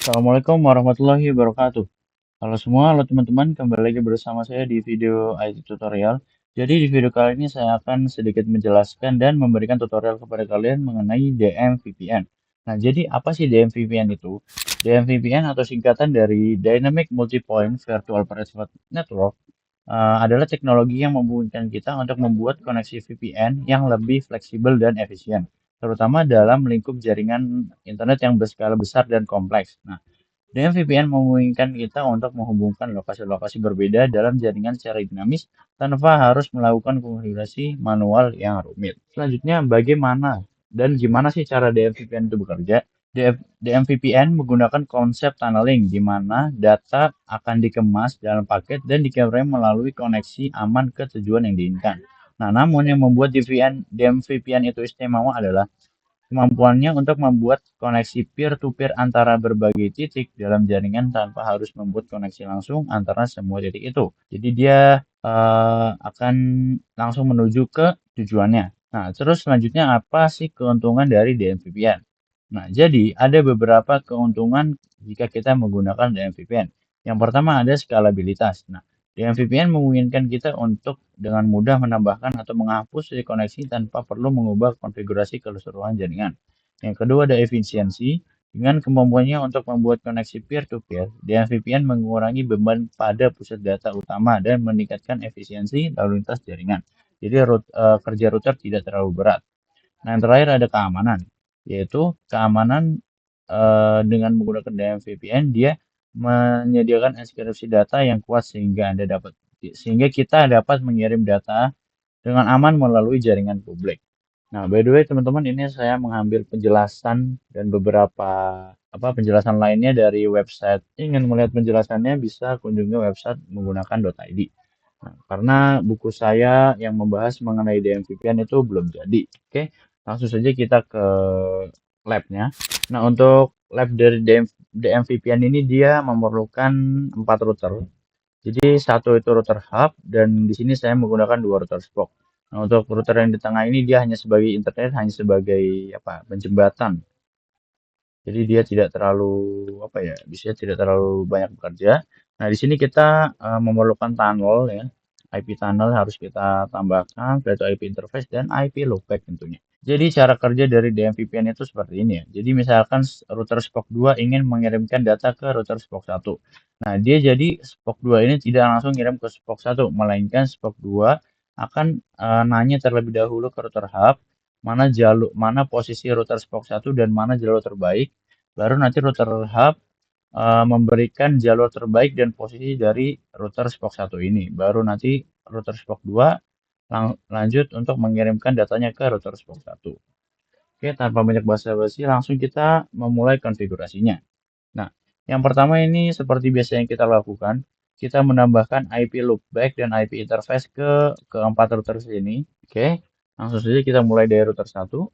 Assalamualaikum warahmatullahi wabarakatuh. Halo semua, halo teman-teman, kembali lagi bersama saya di video IT tutorial. Jadi di video kali ini saya akan sedikit menjelaskan dan memberikan tutorial kepada kalian mengenai DMVPN. Nah, jadi apa sih DMVPN itu? DMVPN atau singkatan dari Dynamic Multipoint Virtual Private Network adalah teknologi yang memungkinkan kita untuk membuat koneksi VPN yang lebih fleksibel dan efisien, terutama dalam lingkup jaringan internet yang berskala besar dan kompleks. Nah, dengan VPN memungkinkan kita untuk menghubungkan lokasi-lokasi berbeda dalam jaringan secara dinamis tanpa harus melakukan konfigurasi manual yang rumit. Selanjutnya, bagaimana dan gimana sih cara DMVPN itu bekerja? DMVPN menggunakan konsep tunneling di mana data akan dikemas dalam paket dan dikirim melalui koneksi aman ke tujuan yang diinginkan. Nah, namun yang membuat DMVPN itu istimewa adalah kemampuannya untuk membuat koneksi peer-to-peer antara berbagai titik dalam jaringan tanpa harus membuat koneksi langsung antara semua titik itu. Jadi dia akan langsung menuju ke tujuannya. Nah, terus selanjutnya apa sih keuntungan dari DMVPN? Nah, jadi ada beberapa keuntungan jika kita menggunakan DMVPN. Yang pertama ada skalabilitas. Nah, dengan VPN memungkinkan kita untuk dengan mudah menambahkan atau menghapus koneksi tanpa perlu mengubah konfigurasi keseluruhan jaringan. Yang kedua ada efisiensi. Dengan kemampuannya untuk membuat koneksi peer-to-peer, dengan VPN mengurangi beban pada pusat data utama dan meningkatkan efisiensi lalu lintas jaringan. Jadi kerja router tidak terlalu berat. Nah, yang terakhir ada keamanan, yaitu keamanan dengan menggunakan DMVPN dia menyediakan enkripsi data yang kuat sehingga kita dapat mengirim data dengan aman melalui jaringan publik. Nah, by the way teman-teman, ini saya mengambil penjelasan dan beberapa penjelasan lainnya dari website. Ingin melihat penjelasannya bisa kunjungi website menggunakan .id. Nah, karena buku saya yang membahas mengenai DMVPN itu belum jadi. Oke, langsung saja kita ke labnya. Nah, untuk lab dari DMVPN ini dia memerlukan 4 router. Jadi satu itu router hub dan di sini saya menggunakan dua router spoke. Nah, untuk router yang di tengah ini dia hanya sebagai internet, hanya sebagai penjembatan. Jadi dia tidak terlalu bisa tidak terlalu banyak bekerja. Nah, di sini kita memerlukan tunnel ya. IP tunnel harus kita tambahkan, yaitu IP interface dan IP loopback tentunya. Jadi cara kerja dari DMVPN itu seperti ini ya. Jadi misalkan router spoke 2 ingin mengirimkan data ke router spoke 1. Nah, dia jadi spoke 2 ini tidak langsung ngirim ke spoke 1, melainkan spoke 2 akan nanya terlebih dahulu ke router hub mana posisi router spoke 1 dan mana jalur terbaik. Baru nanti router hub memberikan jalur terbaik dan posisi dari router spoke 1 ini. Baru nanti router spoke 2 lanjut untuk mengirimkan datanya ke router spoke 1. Oke, tanpa banyak basa-basi langsung kita memulai konfigurasinya. Nah, yang pertama ini seperti biasa yang kita lakukan, kita menambahkan IP loopback dan IP interface ke keempat router ini. Oke, langsung saja kita mulai dari router 1.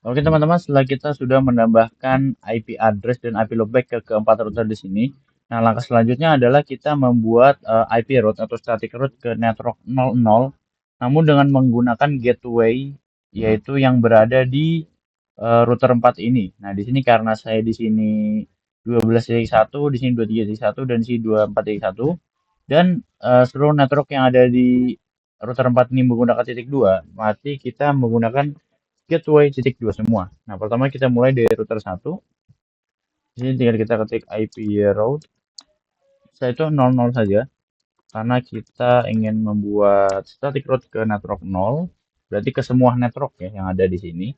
Oke teman-teman, setelah kita sudah menambahkan IP address dan IP loopback ke keempat router di sini, nah langkah selanjutnya adalah kita membuat IP route atau static route ke network 00, namun dengan menggunakan gateway yaitu yang berada di router 4 ini. Nah, di sini karena saya di sini 12.1, di sini 23.1 dan di sini 24.1 dan seluruh network yang ada di router 4 ini menggunakan titik 2, berarti kita menggunakan gateway titik 2 semua. Nah, pertama kita mulai dari router 1. Di sini tinggal kita ketik IP route. Saya itu 00 saja. Karena kita ingin membuat static route ke network 0. Berarti ke semua network ya yang ada di sini.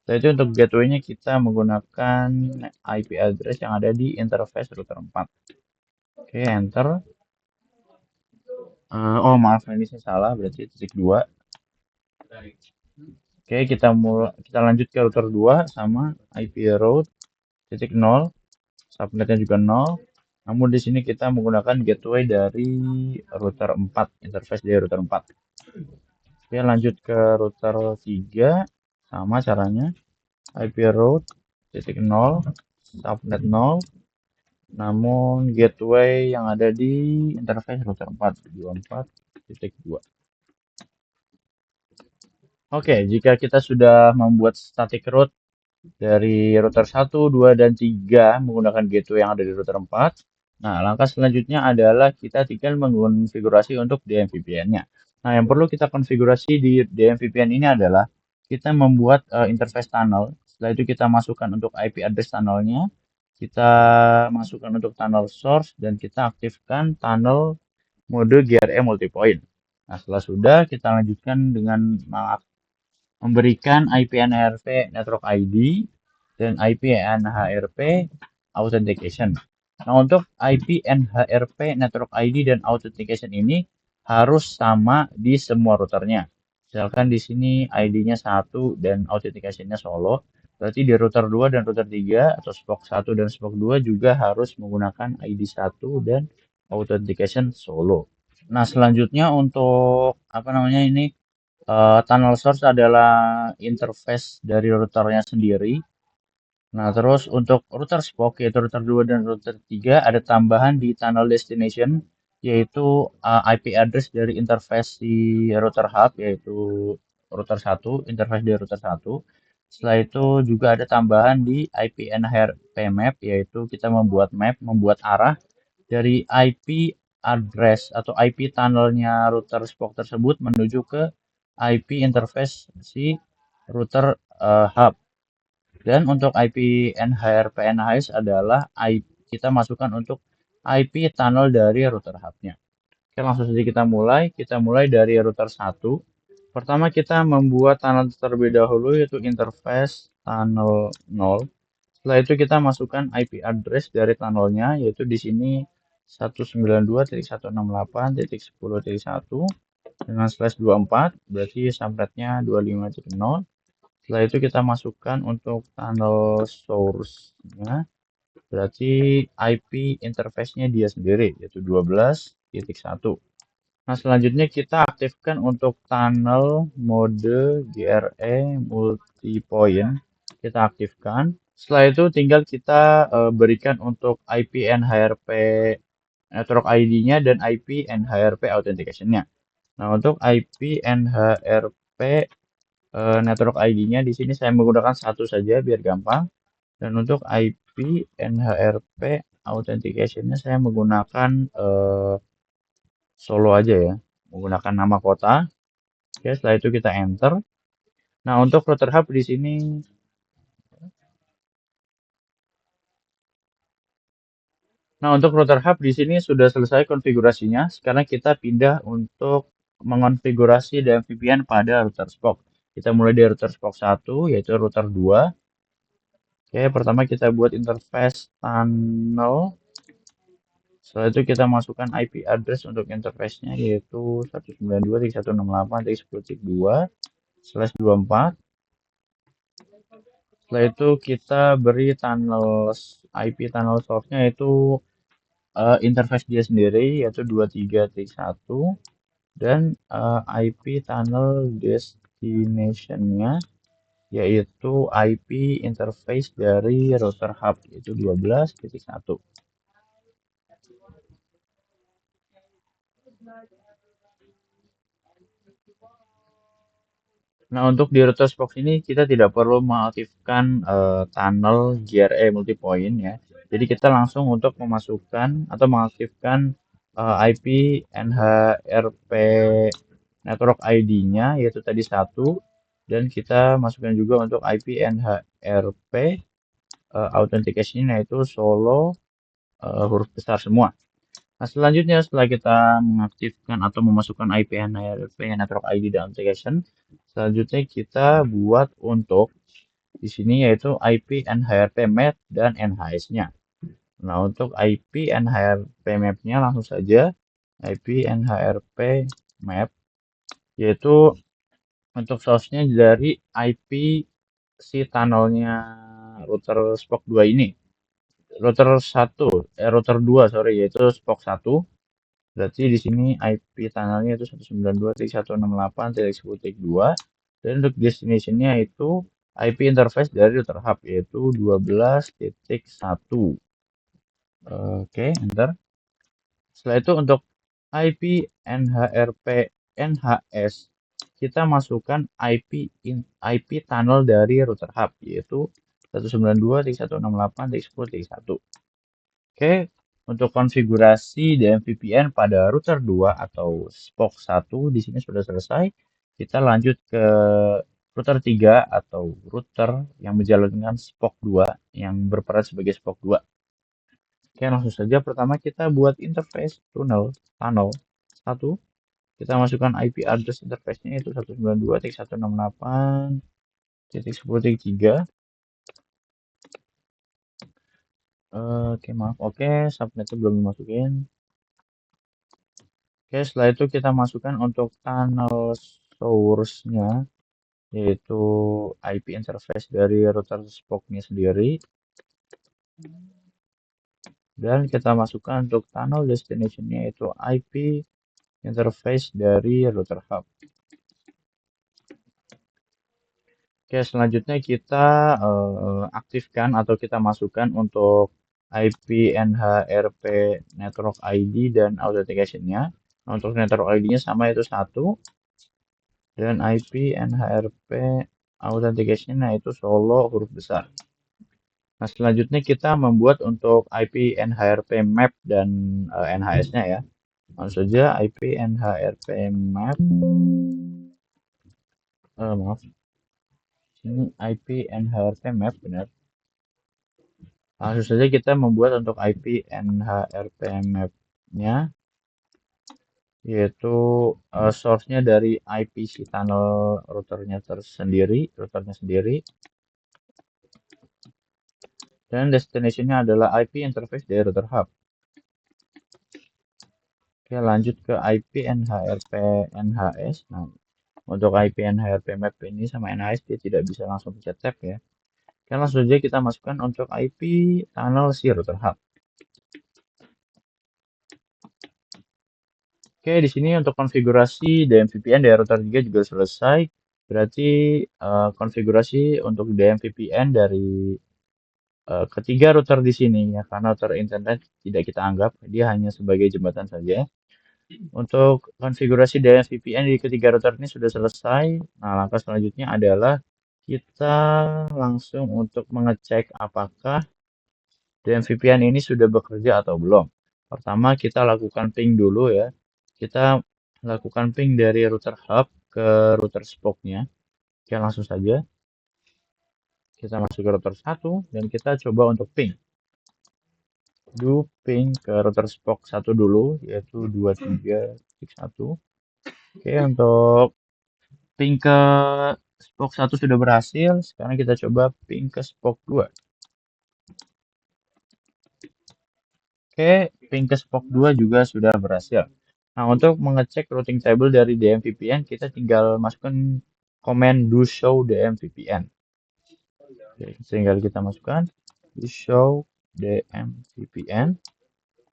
Setelah itu untuk gateway-nya kita menggunakan IP address yang ada di interface router 4. Oke, enter. Oh maaf, ini saya salah. Berarti titik 2. Oke, kita lanjut ke router 2 sama IP route titik 0. Subnetnya juga 0. Namun di sini kita menggunakan gateway dari router 4, interface dari router 4. Oke, lanjut ke router 3, sama caranya. IP route titik 0, subnet 0. namun gateway yang ada di interface router 424.2. Oke, jika kita sudah membuat static route dari router 1, 2, dan 3 menggunakan gateway yang ada di router 4. Nah, langkah selanjutnya adalah kita tinggal mengkonfigurasi untuk DMVPN-nya. Nah, yang perlu kita konfigurasi di DMVPN ini adalah kita membuat interface tunnel. Setelah itu kita masukkan untuk IP address tunnelnya, kita masukkan untuk tunnel source, dan kita aktifkan tunnel mode GRE multipoint. Nah, setelah sudah, kita lanjutkan dengan memberikan IP NHRP Network ID dan IP NHRP Authentication. Nah, untuk IP NHRP Network ID dan Authentication ini harus sama di semua routernya. Misalkan di sini ID-nya 1 dan Authentication-nya solo, berarti di router 2 dan router 3 atau SPOC 1 dan SPOC 2 juga harus menggunakan ID 1 dan Authentication solo. Nah, selanjutnya untuk apa namanya ini tunnel source adalah interface dari routernya sendiri. Nah, terus untuk router spoke yaitu router 2 dan router 3 ada tambahan di tunnel destination yaitu IP address dari interface di router hub yaitu router 1, interface di router 1. Setelah itu juga ada tambahan di IP NHRP map yaitu kita membuat arah dari IP address atau IP tunnelnya router spoke tersebut menuju ke IP interface si router hub. Dan untuk IP NHRP NHS adalah IP, kita masukkan untuk IP tunnel dari router hubnya. Oke, langsung saja kita mulai. Kita mulai dari router 1. Pertama kita membuat tunnel terlebih dahulu yaitu interface tunnel 0. Setelah itu kita masukkan IP address dari tunnelnya yaitu di sini 192.168.10.1 dengan slash 24 berarti subnetnya 25.0. Setelah itu kita masukkan untuk tunnel source-nya berarti IP interface-nya dia sendiri yaitu 12.1. Nah, selanjutnya kita aktifkan untuk tunnel mode GRE multipoint. Kita aktifkan. Setelah itu tinggal kita berikan untuk IP NHRP network ID-nya dan IP NHRP authentication-nya. Nah, untuk IP NHRP network ID-nya di sini saya menggunakan satu saja biar gampang. Dan untuk IP NHRP authentication-nya saya menggunakan solo aja ya, menggunakan nama kota. Oke, setelah itu kita enter. Nah, untuk router hub di sini untuk router hub di sini sudah selesai konfigurasinya. Sekarang kita pindah untuk mengonfigurasi DMVPN pada router spoke. Kita mulai dari router spoke 1 yaitu router 2. Oke, pertama kita buat interface tunnel. Setelah itu kita masukkan IP address untuk interface-nya yaitu 192.168.10.2/24. Setelah itu kita beri tunnel IP tunnel source-nya yaitu interface dia sendiri yaitu 23.1 dan IP tunnel destination-nya yaitu IP interface dari router hub yaitu 12.1. Nah, untuk di router box ini kita tidak perlu mengaktifkan tunnel GRE multipoint ya. Jadi kita langsung untuk memasukkan atau mengaktifkan IP NHRP network ID-nya yaitu tadi 1 dan kita masukkan juga untuk IP NHRP authentication yaitu solo huruf besar semua. Nah, selanjutnya setelah kita mengaktifkan atau memasukkan IP NHRP network ID dan authentication, selanjutnya kita buat untuk di sini yaitu IP NHRP map dan NHS-nya. Nah, untuk IP NHRP map-nya langsung saja IP NHRP map yaitu untuk source-nya dari IP si tunnelnya router spoke 2 ini. Router 2 sorry yaitu spoke 1. Berarti di sini IP tunnelnya itu 192.168.10.2 dan untuk destination-nya itu IP interface dari router hub yaitu 12.1. Oke, enter. Setelah itu untuk IP NHRP NHS, kita masukkan IP tunnel dari router hub, yaitu 192.168.10.1. Oke, untuk konfigurasi DM VPN pada router 2 atau SPOC 1 di sini sudah selesai. Kita lanjut ke router 3 atau router yang menjalankan SPOC 2 yang berperan sebagai SPOC 2. Oke, langsung saja pertama kita buat interface tunnel 1. Kita masukkan IP address interface-nya yaitu 192.168.10.3. Oke, maaf. Oke, subnetnya belum dimasukin. Oke, setelah itu kita masukkan untuk tunnel source-nya, yaitu IP interface dari router SPOC-nya sendiri. Dan kita masukkan untuk tunnel destination-nya, yaitu IP interface dari router hub. Oke, selanjutnya kita aktifkan atau kita masukkan untuk IP NHRP network ID dan authentication-nya. Nah, untuk network ID-nya sama yaitu 1 dan IP NHRP authentication-nya itu Solo huruf besar. Nah, selanjutnya kita membuat untuk IP NHRP map dan NHS-nya ya. Langsung saja IP NHRP map. Maaf. Ini IP NHRP map benar. Langsung saja kita membuat untuk IP NHRP map-nya, yaitu source-nya dari IP si tunnel routernya sendiri, dan destination-nya adalah IP interface dari router hub. Oke, lanjut ke IP NHRP NHS. Nah, untuk IP NHRP map ini sama NHS dia tidak bisa langsung pencet tab ya. Oke, langsung saja kita masukkan untuk IP tunnel si router hub. Oke, di sini untuk konfigurasi DM VPN dari router 3 juga selesai. Berarti konfigurasi untuk DM VPN dari ketiga router di sini ya, karena router internet tidak kita anggap, dia hanya sebagai jembatan saja. Untuk konfigurasi DM VPN di ketiga router ini sudah selesai. Nah, langkah selanjutnya adalah kita langsung untuk mengecek apakah DM VPN ini sudah bekerja atau belum. Pertama kita lakukan ping dulu ya. Kita lakukan ping dari router hub ke router spoke-nya. Oke, langsung saja. Kita masuk ke router 1 dan kita coba untuk ping. Ping ke router spoke 1 dulu, yaitu 23.1. Oke, untuk ping ke spoke 1 sudah berhasil. Sekarang kita coba ping ke spoke 2. Oke, ping ke spoke 2 juga sudah berhasil. Nah, untuk mengecek routing table dari DM VPN, kita tinggal masukkan command do show DM VPN. Oke, tinggal kita masukkan do show DM VPN.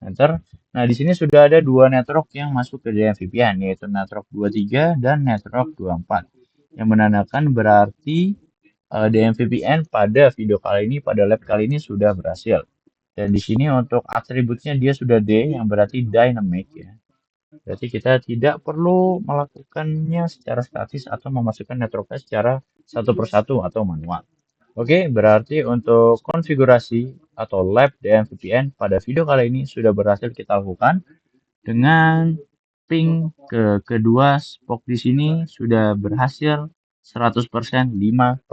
Enter. Nah, di sini sudah ada dua network yang masuk ke DM VPN, yaitu network 23 dan network 24. Yang menandakan berarti DM VPN pada video kali ini, pada lab kali ini sudah berhasil. Dan di sini untuk atributnya dia sudah D, yang berarti dynamic ya. Berarti kita tidak perlu melakukannya secara statis atau memasukkan networknya secara satu persatu atau manual. Oke, berarti untuk konfigurasi atau lab DM VPN pada video kali ini sudah berhasil kita lakukan dengan ping ke kedua spoke di sini sudah berhasil 100% 5/5.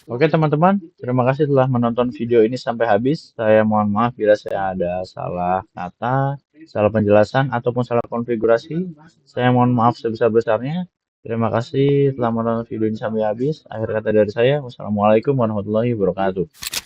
Oke teman-teman, terima kasih telah menonton video ini sampai habis. Saya mohon maaf bila saya ada salah kata, salah penjelasan, ataupun salah konfigurasi. Saya mohon maaf sebesar-besarnya. Terima kasih telah menonton video ini sampai habis. Akhir kata dari saya, wassalamualaikum warahmatullahi wabarakatuh.